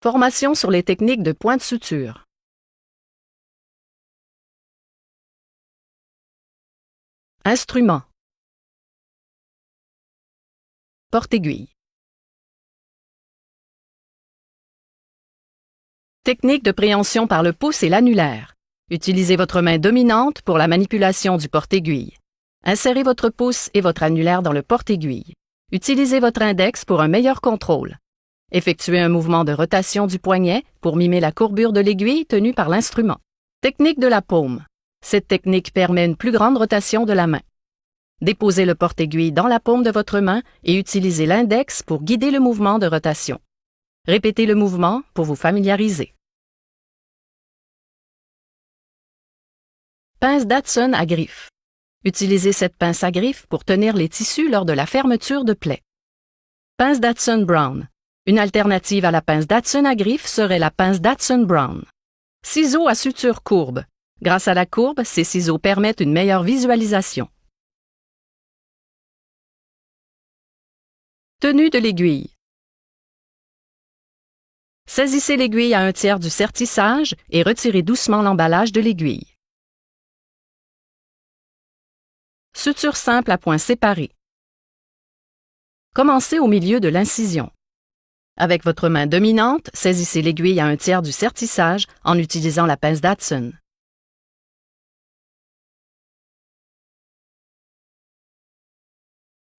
Formation sur les techniques de point de suture. Instruments. Porte-aiguille. Technique de préhension par le pouce et l'annulaire. Utilisez votre main dominante pour la manipulation du porte-aiguille. Insérez votre pouce et votre annulaire dans le porte-aiguille. Utilisez votre index pour un meilleur contrôle. Effectuez un mouvement de rotation du poignet pour mimer la courbure de l'aiguille tenue par l'instrument. Technique de la paume. Cette technique permet une plus grande rotation de la main. Déposez le porte-aiguille dans la paume de votre main et utilisez l'index pour guider le mouvement de rotation. Répétez le mouvement pour vous familiariser. Pince Dodson à griffe. Utilisez cette pince à griffe pour tenir les tissus lors de la fermeture de plaie. Pince Dodson Brown. Une alternative à la pince Dodson à griffe serait la pince Dodson Brown. Ciseaux à suture courbe. Grâce à la courbe, ces ciseaux permettent une meilleure visualisation. Tenue de l'aiguille. Saisissez l'aiguille à 1/3 du sertissage et retirez doucement l'emballage de l'aiguille. Suture simple à points séparés. Commencez au milieu de l'incision. Avec votre main dominante, saisissez l'aiguille à 1/3 du sertissage en utilisant la pince Dodson.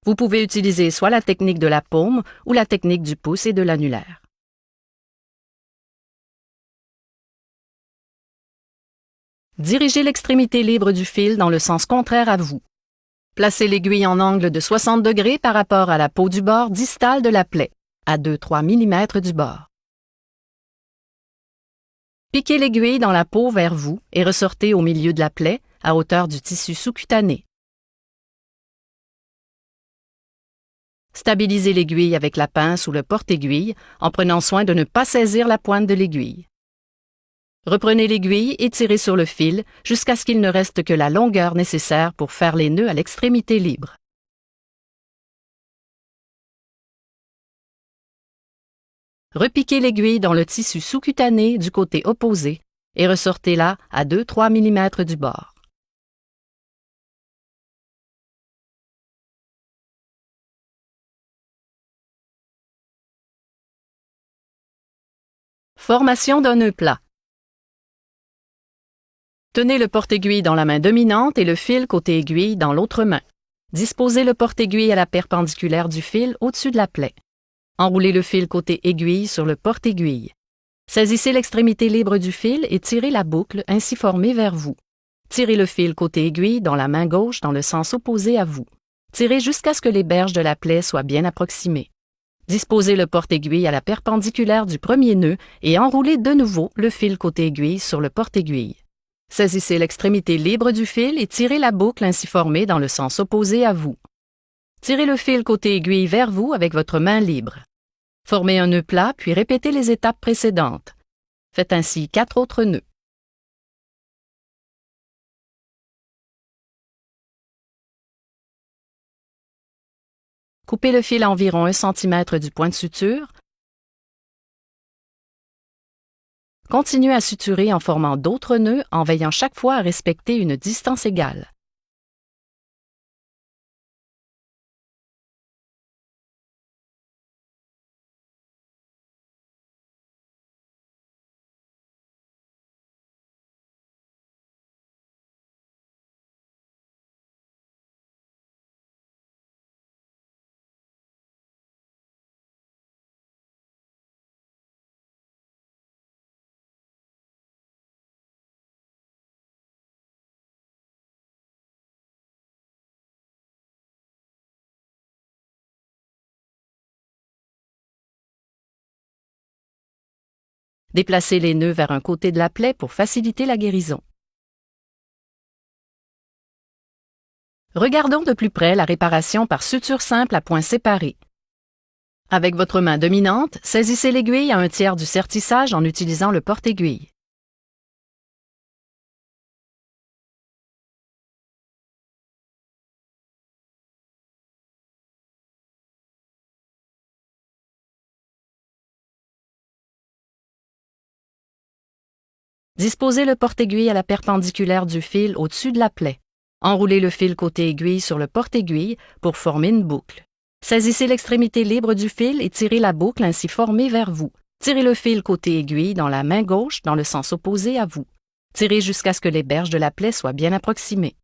Vous pouvez utiliser soit la technique de la paume ou la technique du pouce et de l'annulaire. Dirigez l'extrémité libre du fil dans le sens contraire à vous. Placez l'aiguille en angle de 60 degrés par rapport à la peau du bord distal de la plaie, à 2-3 mm du bord. Piquez l'aiguille dans la peau vers vous et ressortez au milieu de la plaie, à hauteur du tissu sous-cutané. Stabilisez l'aiguille avec la pince ou le porte-aiguille en prenant soin de ne pas saisir la pointe de l'aiguille. Reprenez l'aiguille et tirez sur le fil jusqu'à ce qu'il ne reste que la longueur nécessaire pour faire les nœuds à l'extrémité libre. Repiquez l'aiguille dans le tissu sous-cutané du côté opposé et ressortez-la à 2-3 mm du bord. Formation d'un nœud plat. Tenez le porte-aiguille dans la main dominante et le fil côté aiguille dans l'autre main. Disposez le porte-aiguille à la perpendiculaire du fil au-dessus de la plaie. Enroulez le fil côté aiguille sur le porte-aiguille. Saisissez l'extrémité libre du fil et tirez la boucle ainsi formée vers vous. Tirez le fil côté aiguille dans la main gauche dans le sens opposé à vous. Tirez jusqu'à ce que les berges de la plaie soient bien approximées. Disposez le porte-aiguille à la perpendiculaire du premier nœud et enroulez de nouveau le fil côté aiguille sur le porte-aiguille. Saisissez l'extrémité libre du fil et tirez la boucle ainsi formée dans le sens opposé à vous. Tirez le fil côté aiguille vers vous avec votre main libre. Formez un nœud plat puis répétez les étapes précédentes. Faites ainsi 4 autres nœuds. Coupez le fil à environ 1 cm du point de suture. Continuez à suturer en formant d'autres nœuds en veillant chaque fois à respecter une distance égale. Déplacez les nœuds vers un côté de la plaie pour faciliter la guérison. Regardons de plus près la réparation par suture simple à points séparés. Avec votre main dominante, saisissez l'aiguille à 1/3 du sertissage en utilisant le porte-aiguille. Disposez le porte-aiguille à la perpendiculaire du fil au-dessus de la plaie. Enroulez le fil côté aiguille sur le porte-aiguille pour former une boucle. Saisissez l'extrémité libre du fil et tirez la boucle ainsi formée vers vous. Tirez le fil côté aiguille dans la main gauche dans le sens opposé à vous. Tirez jusqu'à ce que les berges de la plaie soient bien approximées.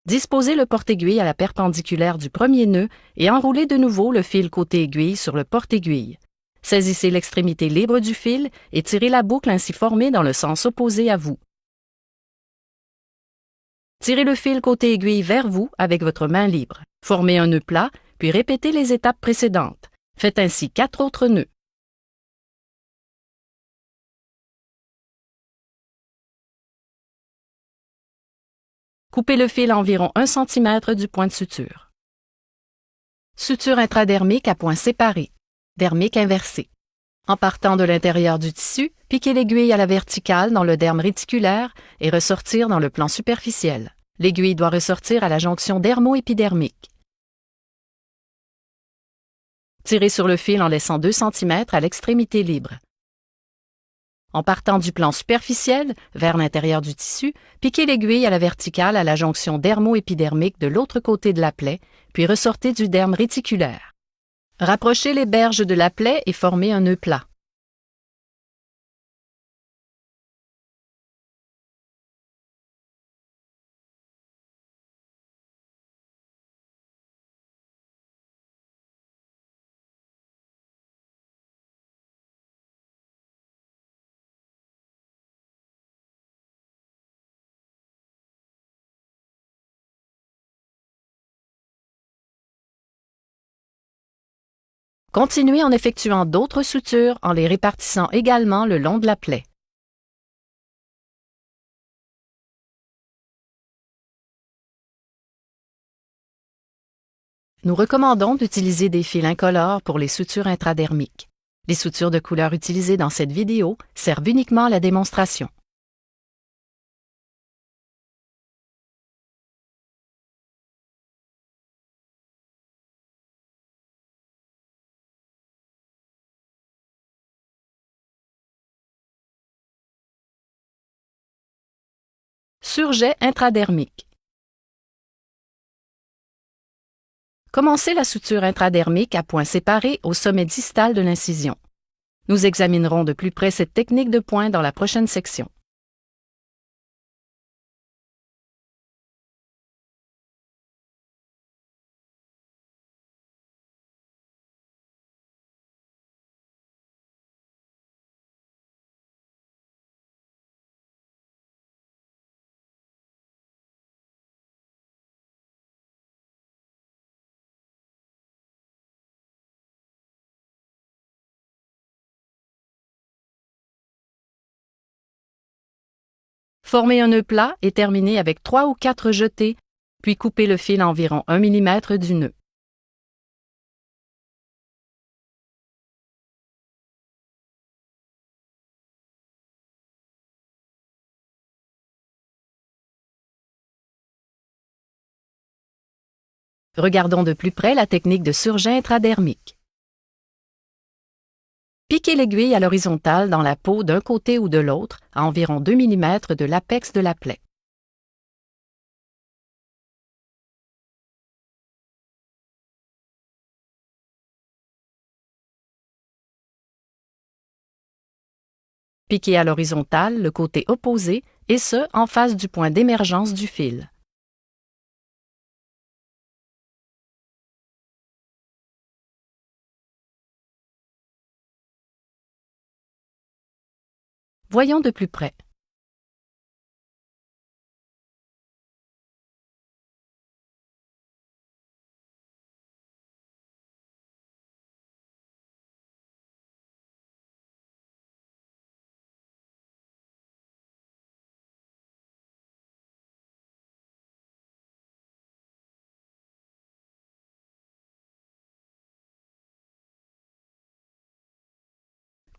Disposez le porte-aiguille à la perpendiculaire du premier nœud et enroulez de nouveau le fil côté aiguille sur le porte-aiguille. Saisissez l'extrémité libre du fil et tirez la boucle ainsi formée dans le sens opposé à vous. Tirez le fil côté aiguille vers vous avec votre main libre. Formez un nœud plat, puis répétez les étapes précédentes. Faites ainsi 4 autres nœuds. Coupez le fil à environ 1 cm du point de suture. Suture intradermique à point séparé. Dermique inversé. En partant de l'intérieur du tissu, piquez l'aiguille à la verticale dans le derme réticulaire et ressortir dans le plan superficiel. L'aiguille doit ressortir à la jonction dermo-épidermique. Tirez sur le fil en laissant 2 cm à l'extrémité libre. En partant du plan superficiel, vers l'intérieur du tissu, piquez l'aiguille à la verticale à la jonction dermo-épidermique de l'autre côté de la plaie, puis ressortez du derme réticulaire. Rapprochez les berges de la plaie et formez un nœud plat. Continuez en effectuant d'autres sutures en les répartissant également le long de la plaie. Nous recommandons d'utiliser des fils incolores pour les sutures intradermiques. Les sutures de couleur utilisées dans cette vidéo servent uniquement à la démonstration. Surjet intradermique. Commencez la suture intradermique à point séparé au sommet distal de l'incision. Nous examinerons de plus près cette technique de point dans la prochaine section. Formez un nœud plat et terminez avec 3 ou 4 jetés, puis coupez le fil à environ 1 mm du nœud. Regardons de plus près la technique de surjet intradermique. Piquez l'aiguille à l'horizontale dans la peau d'un côté ou de l'autre à environ 2 mm de l'apex de la plaie. Piquez à l'horizontale le côté opposé et ce, en face du point d'émergence du fil. Voyons de plus près.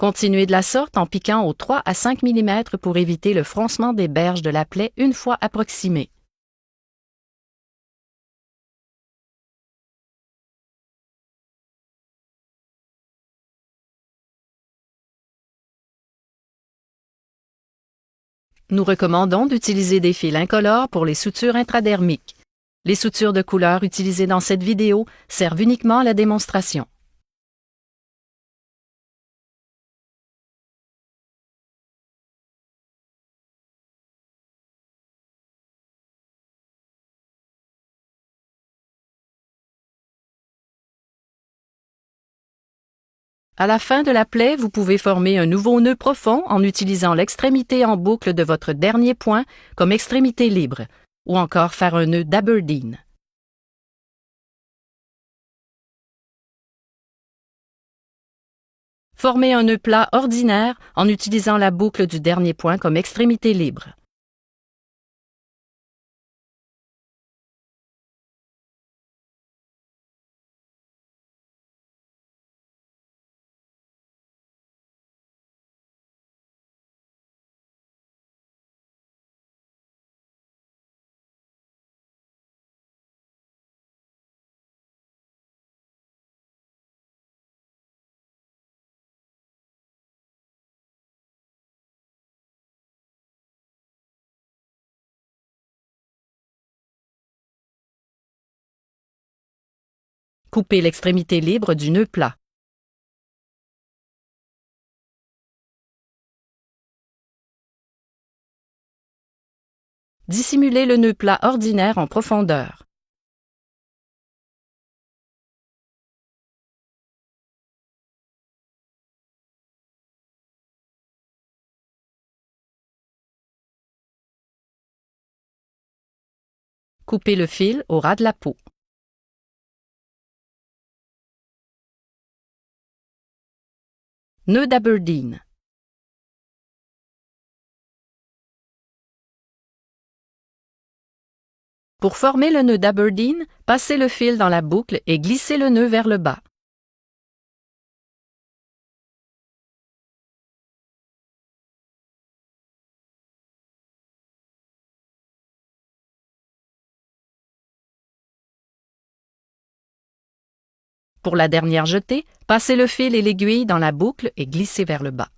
Continuez de la sorte en piquant aux 3 à 5 mm pour éviter le froncement des berges de la plaie une fois approximées. Nous recommandons d'utiliser des fils incolores pour les sutures intradermiques. Les sutures de couleur utilisées dans cette vidéo servent uniquement à la démonstration. À la fin de la plaie, vous pouvez former un nouveau nœud profond en utilisant l'extrémité en boucle de votre dernier point comme extrémité libre, ou encore faire un nœud d'Aberdeen. Formez un nœud plat ordinaire en utilisant la boucle du dernier point comme extrémité libre. Coupez l'extrémité libre du nœud plat. Dissimulez le nœud plat ordinaire en profondeur. Coupez le fil au ras de la peau. Nœud d'Aberdeen. Pour former le nœud d'Aberdeen, passez le fil dans la boucle et glissez le nœud vers le bas. Pour la dernière jetée, passez le fil et l'aiguille dans la boucle et glissez vers le bas.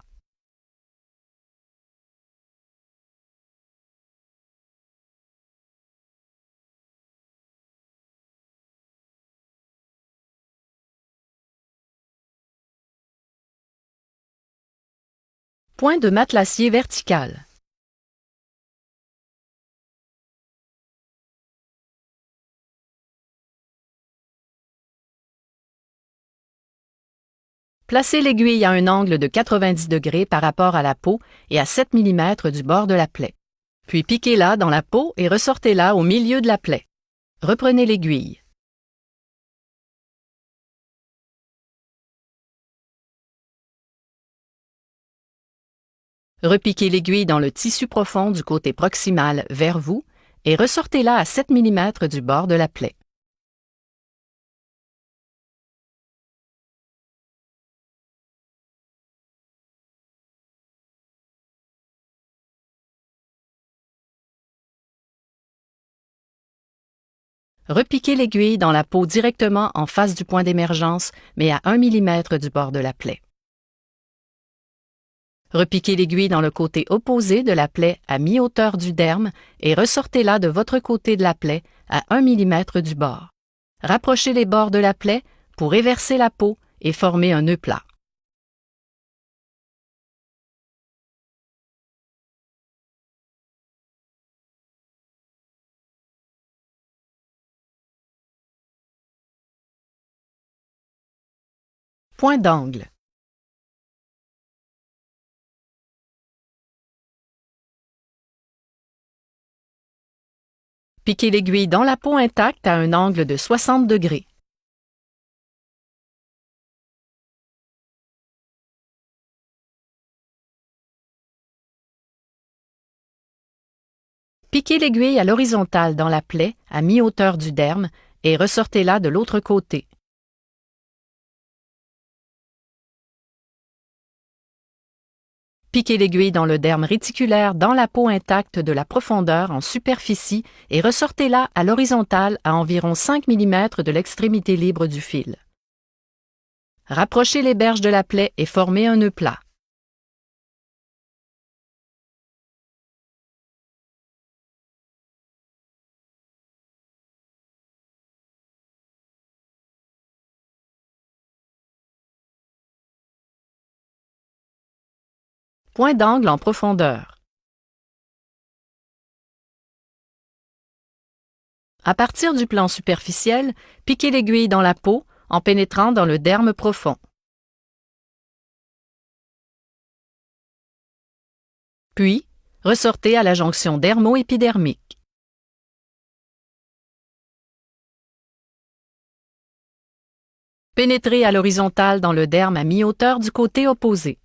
Point de matelassier vertical. Placez l'aiguille à un angle de 90 degrés par rapport à la peau et à 7 mm du bord de la plaie. Puis piquez-la dans la peau et ressortez-la au milieu de la plaie. Reprenez l'aiguille. Repiquez l'aiguille dans le tissu profond du côté proximal vers vous et ressortez-la à 7 mm du bord de la plaie. Repiquez l'aiguille dans la peau directement en face du point d'émergence, mais à 1 mm du bord de la plaie. Repiquez l'aiguille dans le côté opposé de la plaie à mi-hauteur du derme et ressortez-la de votre côté de la plaie à 1 mm du bord. Rapprochez les bords de la plaie pour éverser la peau et former un nœud plat. Point d'angle. Piquez l'aiguille dans la peau intacte à un angle de 60 degrés. Piquez l'aiguille à l'horizontale dans la plaie à mi-hauteur du derme et ressortez-la de l'autre côté. Piquez l'aiguille dans le derme réticulaire dans la peau intacte de la profondeur en superficie et ressortez-la à l'horizontale à environ 5 mm de l'extrémité libre du fil. Rapprochez les berges de la plaie et formez un nœud plat. Point d'angle en profondeur. À partir du plan superficiel, piquez l'aiguille dans la peau en pénétrant dans le derme profond. Puis, ressortez à la jonction dermo-épidermique. Pénétrez à l'horizontale dans le derme à mi-hauteur du côté opposé.